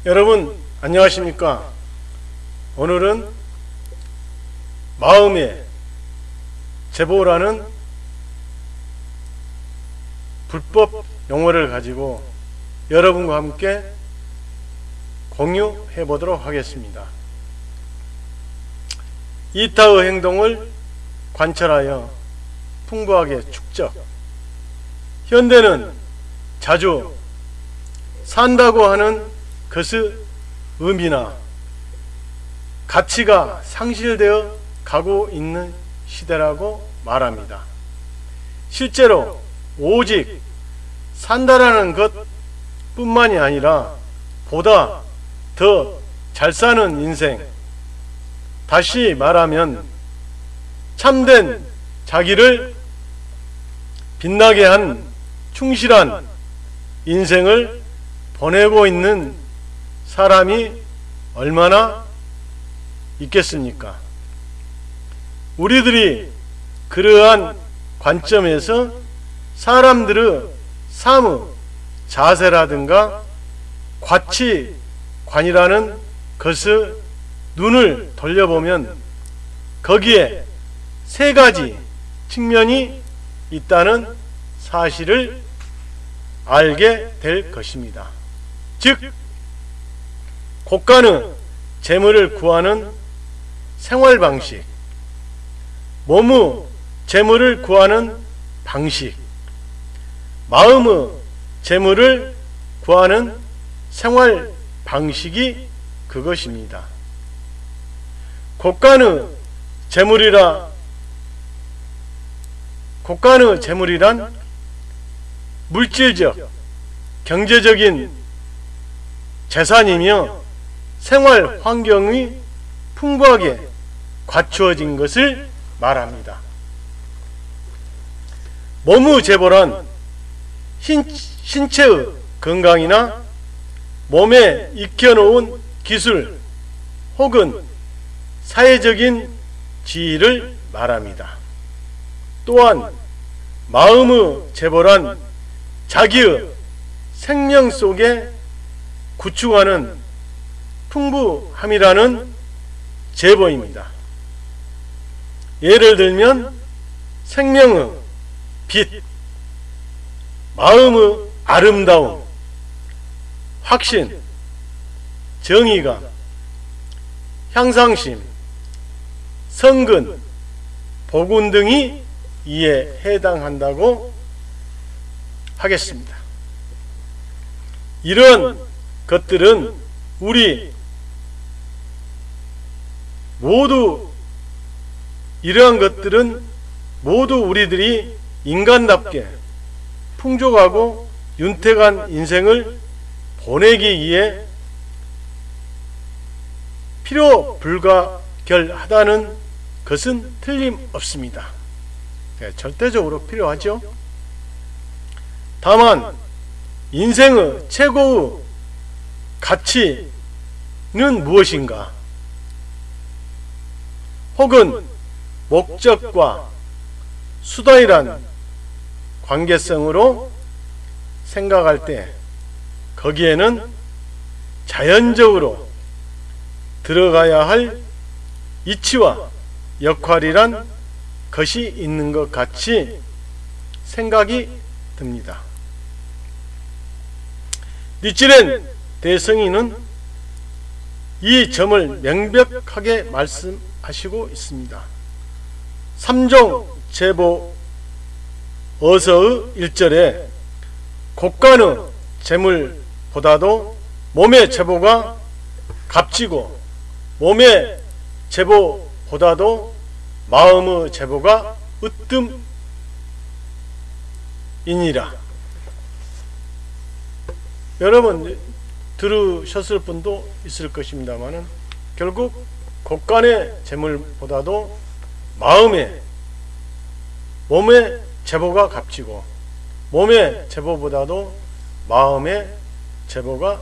여러분 안녕하십니까? 오늘은 마음의 제보라는 불법 용어를 가지고 여러분과 함께 공유해 보도록 하겠습니다. 이타의 행동을 관찰하여 풍부하게 축적. 현대는 자주 산다고 하는 것의 의미나 가치가 상실되어 가고 있는 시대라고 말합니다. 실제로 오직 산다라는 것 뿐만이 아니라 보다 더 잘 사는 인생, 다시 말하면 참된 자기를 빛나게 한 충실한 인생을 보내고 있는 사람이 얼마나 있겠습니까? 우리들이 그러한 관점에서 사람들의 삶의 자세라든가 가치관이라는 것을 눈을 돌려보면 거기에 세 가지 측면이 있다는 사실을 알게 될 것입니다. 즉, 고가의 재물을 구하는 생활방식, 몸의 재물을 구하는 방식, 마음의 재물을 구하는 생활방식이 그것입니다. 고가의 재물이란 물질적, 경제적인 재산이며 생활 환경이 풍부하게 갖추어진 것을 말합니다. 몸의 재보란 신체의 건강이나 몸에 익혀놓은 기술 혹은 사회적인 지위를 말합니다. 또한 마음의 재보란 자기의 생명 속에 구축하는 풍부함이라는 제보입니다. 예를 들면 생명의 빛, 마음의 아름다움, 확신, 정의감, 향상심, 성근, 복운 등이 이에 해당한다고 하겠습니다. 이런 것들은 이러한 것들은 모두 우리들이 인간답게 풍족하고 윤택한 인생을 보내기 위해 필요 불가결하다는 것은 틀림없습니다. 절대적으로 필요하죠. 다만 인생의 최고의 가치는 무엇인가? 혹은 목적과 수단이란 관계성으로 생각할 때 거기에는 자연적으로 들어가야 할 이치와 역할이란 것이 있는 것 같이 생각이 듭니다. 니츠렌 대성인은 이 점을 명백하게 말씀하시고 있습니다. 3종 제보 어서의 1절에 고가의 재물보다도 몸의 제보가 값지고 몸의 제보보다도 마음의 제보가 으뜸이니라. 여러분 들으셨을 분도 있을 것입니다만 결국 고가의 재물보다도 몸의 제보가 값지고 몸의 제보보다도 마음의 제보가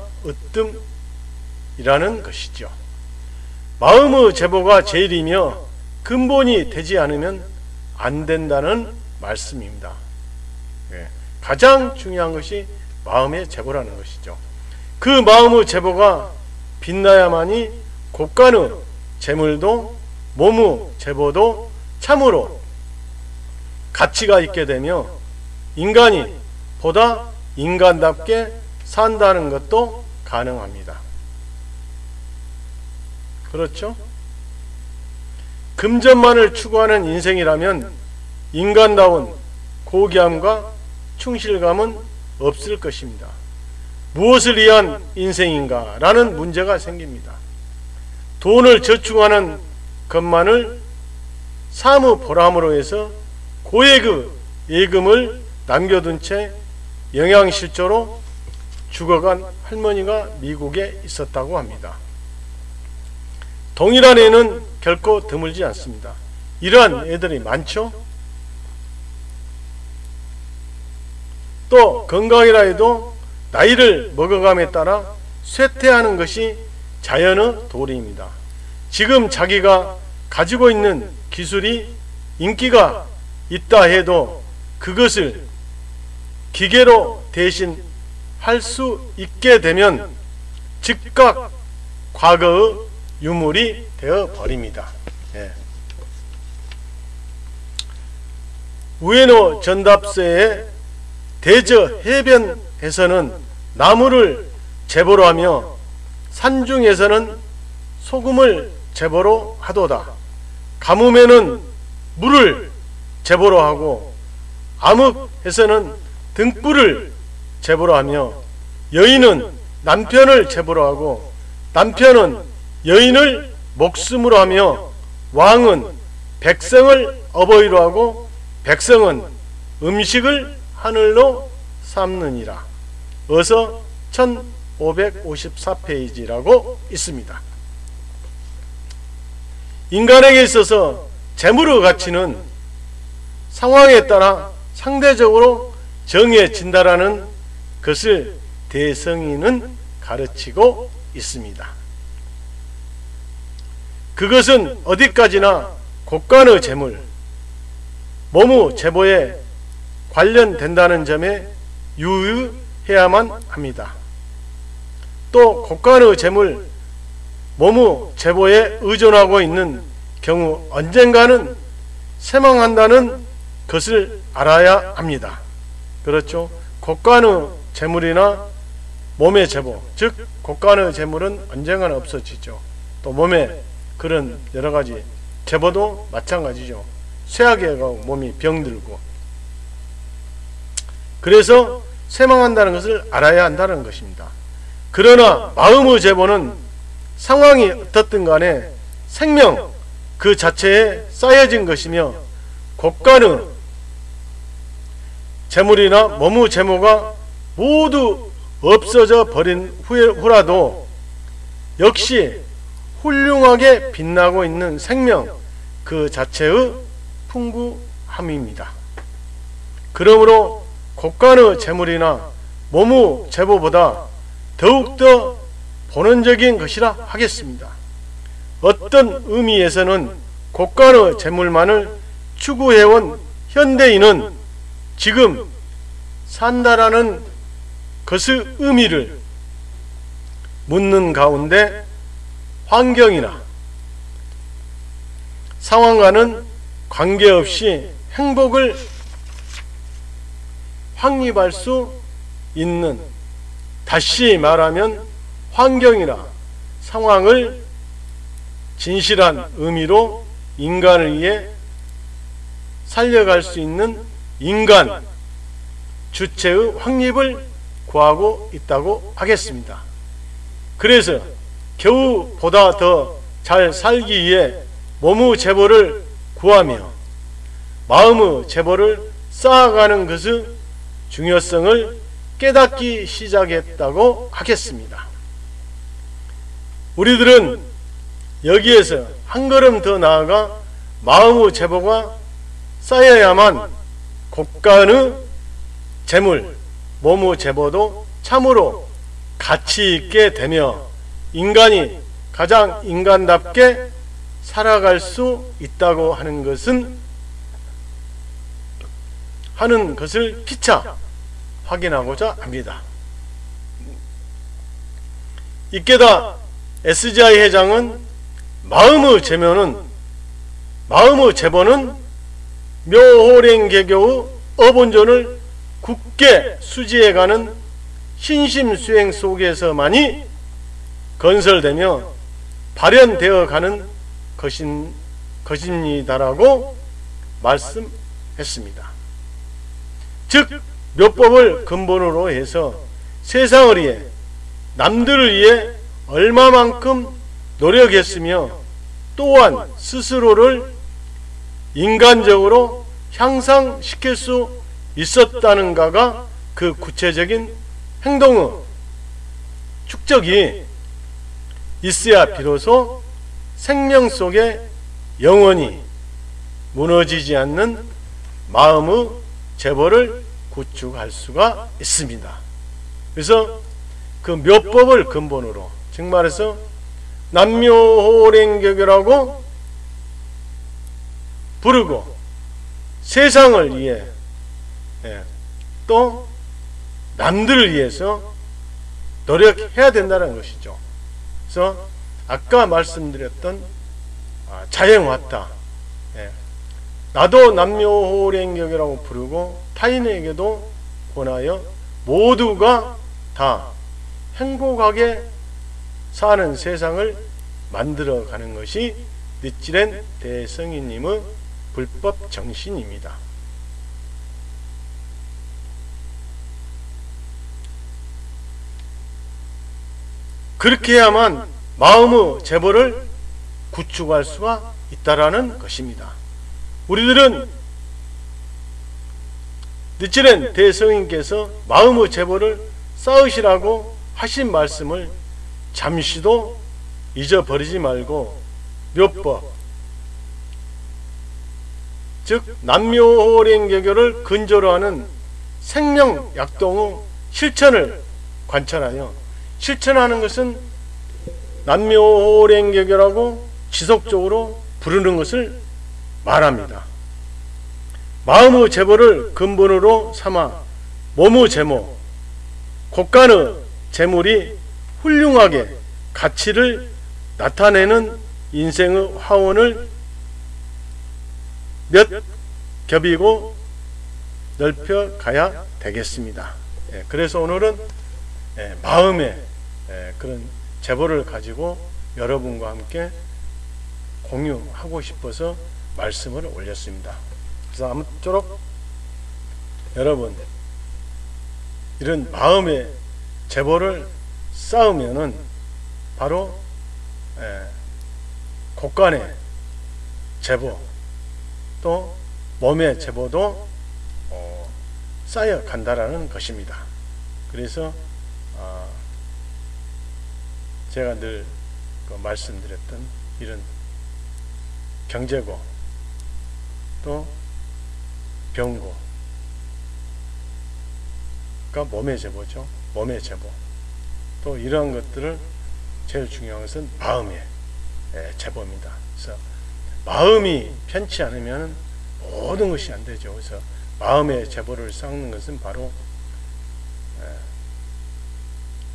으뜸이라는 것이죠. 마음의 제보가 제일이며 근본이 되지 않으면 안 된다는 말씀입니다. 가장 중요한 것이 마음의 제보라는 것이죠. 그 마음의 제보가 빛나야만이 곳간의 재물도 몸의 제보도 참으로 가치가 있게 되며 인간이 보다 인간답게 산다는 것도 가능합니다. 그렇죠? 금전만을 추구하는 인생이라면 인간다운 고귀함과 충실감은 없을 것입니다. 무엇을 위한 인생인가 라는 문제가 생깁니다. 돈을 저축하는 것만을 사무 보람으로 해서 고액의 예금을 남겨둔 채 영양실조로 죽어간 할머니가 미국에 있었다고 합니다. 동일한 애는 결코 드물지 않습니다. 이러한 애들이 많죠. 또 건강이라 해도 나이를 먹어감에 따라 쇠퇴하는 것이 자연의 도리입니다. 지금 자기가 가지고 있는 기술이 인기가 있다 해도 그것을 기계로 대신 할 수 있게 되면 즉각 과거의 유물이 되어 버립니다. 예. 우에노 전답서의 대저 해변에서는 나무를 제보로 하며 산중에서는 소금을 제보로 하도다. 가뭄에는 물을 제보로 하고 암흑에서는 등불을 제보로 하며 여인은 남편을 제보로 하고 남편은 여인을 목숨으로 하며 왕은 백성을 어버이로 하고 백성은 음식을 하늘로 삼느니라. 어서 1554페이지라고 있습니다. 인간에게 있어서 재물의 가치는 상황에 따라 상대적으로 정해진다라는 것을 대성인은 가르치고 있습니다. 그것은 어디까지나 곳간의 재물, 몸의 제보에 관련된다는 점에 유의해야만 합니다. 또 곳간의 재물, 몸의 제보에 의존하고 있는 경우 언젠가는 쇠망한다는 것을 알아야 합니다. 그렇죠? 곳간의 재물이나 몸의 제보, 즉 곳간의 재물은 언젠가는 없어지죠. 또 몸에 그런 여러가지 제보도 마찬가지죠. 쇠하게 가고 몸이 병들고. 그래서 쇠망한다는 것을 알아야 한다는 것입니다. 그러나 마음의 제보는 상황이 어떻든 간에 생명 그 자체에 쌓여진 것이며 곳간의 재물이나 몸의 재모가 모두 없어져 버린 후라도 역시 훌륭하게 빛나고 있는 생명 그 자체의 풍부함입니다. 그러므로 곳간의 재물이나 몸의 제보보다 더욱더 본원적인 것이라 하겠습니다. 어떤 의미에서는 곳간의 재물만을 추구해온 현대인은 지금 산다라는 것의 의미를 묻는 가운데 환경이나 상황과는 관계없이 행복을 확립할 수 있는, 다시 말하면 환경이나 상황을 진실한 의미로 인간을 위해 살려갈 수 있는 인간 주체의 확립을 구하고 있다고 하겠습니다. 그래서 겨우 보다 더 잘 살기 위해 몸의 제보를 구하며 마음의 제보를 쌓아가는 것의 중요성을 깨닫기 시작했다고 하겠습니다. 우리들은 여기에서 한 걸음 더 나아가 마음의 제보가 쌓여야만 곳간의 재물, 몸의 제보도 참으로 가치 있게 되며 인간이 가장 인간답게 살아갈 수 있다고 하는 것을 피차 확인하고자 합니다. 이케다 SGI 회장은 마음의 제보는 묘호랭개교의 어본전을 굳게 수지해가는 신심수행 속에서만이 건설되며 발현되어가는 것입니다라고 말씀했습니다. 즉 묘법을 근본으로 해서 세상을 위해 남들을 위해 얼마만큼 노력했으며 또한 스스로를 인간적으로 향상시킬 수 있었다는가가 그 구체적인 행동의 축적이 있어야 비로소 생명 속에 영원히 무너지지 않는 마음의 제보를 구축할 수가 있습니다. 그래서 그 묘법을 근본으로, 즉 말해서 남묘호랭교교라고 부르고 세상을 위해 또 남들을 위해서 노력해야 된다는 것이죠. 그래서 아까 말씀드렸던 자행화타, 나도 남묘호랭교교라고 부르고 타인에게도 권하여 모두가 다 행복하게 사는 세상을 만들어가는 것이 니치렌 대성인님의 불법 정신입니다. 그렇게 해야만 마음의 제보를 구축할 수가 있다라는 것입니다. 우리들은 니치렌 대성인께서 마음의 제보를 쌓으시라고 하신 말씀을 잠시도 잊어버리지 말고 묘법, 즉 남묘호랭개교를 근저로 하는 생명약동의 실천을 관찰하여 실천하는 것은 남묘호랭개교라고 지속적으로 부르는 것을 말합니다. 마음의 제보를 근본으로 삼아 몸의 제모, 곳간의 재물이 훌륭하게 가치를 나타내는 인생의 화원을 몇 겹이고 넓혀가야 되겠습니다. 그래서 오늘은 마음의 그런 제보를 가지고 여러분과 함께 공유하고 싶어서 말씀을 올렸습니다. 그래서 아무쪼록 여러분 이런 마음의 제보를 쌓으면은 바로 곳간의 제보 또 몸의 제보도 쌓여 간다라는 것입니다. 그래서 제가 늘 말씀드렸던 이런 경제고 또 병고가 몸의 제보죠. 몸의 제보. 또 이러한 것들을 제일 중요한 것은 마음의 제보입니다. 그래서 마음이 편치 않으면 모든 것이 안 되죠. 그래서 마음의 제보를 쌓는 것은 바로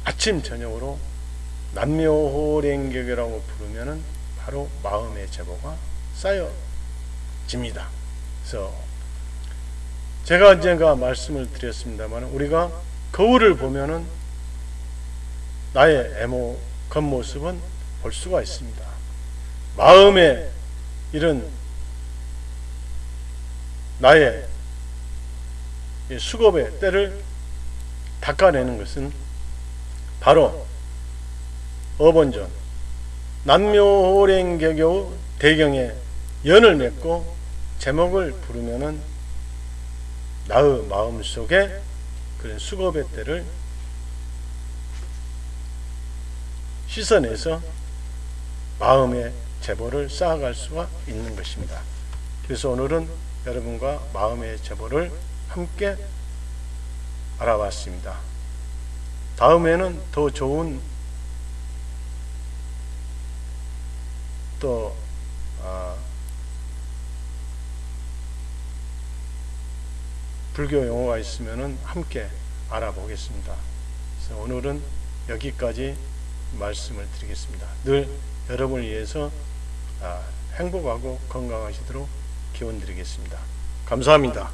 아침 저녁으로 남묘호랭격이라고 부르면은 바로 마음의 제보가 쌓여집니다. 그래서 제가 언젠가 말씀을 드렸습니다만 우리가 거울을 보면은 나의 겉모습은 볼 수가 있습니다. 마음의 이런 나의 수겁의 때를 닦아내는 것은 바로 어본전 남묘호랭개교 대경에 연을 맺고 제목을 부르면은 나의 마음속에 그런 수겁의 때를 씻어내서 마음의 제보를 쌓아갈 수가 있는 것입니다. 그래서 오늘은 여러분과 마음의 제보를 함께 알아봤습니다. 다음에는 더 좋은 또 불교 용어가 있으면 함께 알아보겠습니다. 그래서 오늘은 여기까지 말씀을 드리겠습니다. 늘 여러분을 위해서 행복하고 건강하시도록 기원 드리겠습니다. 감사합니다.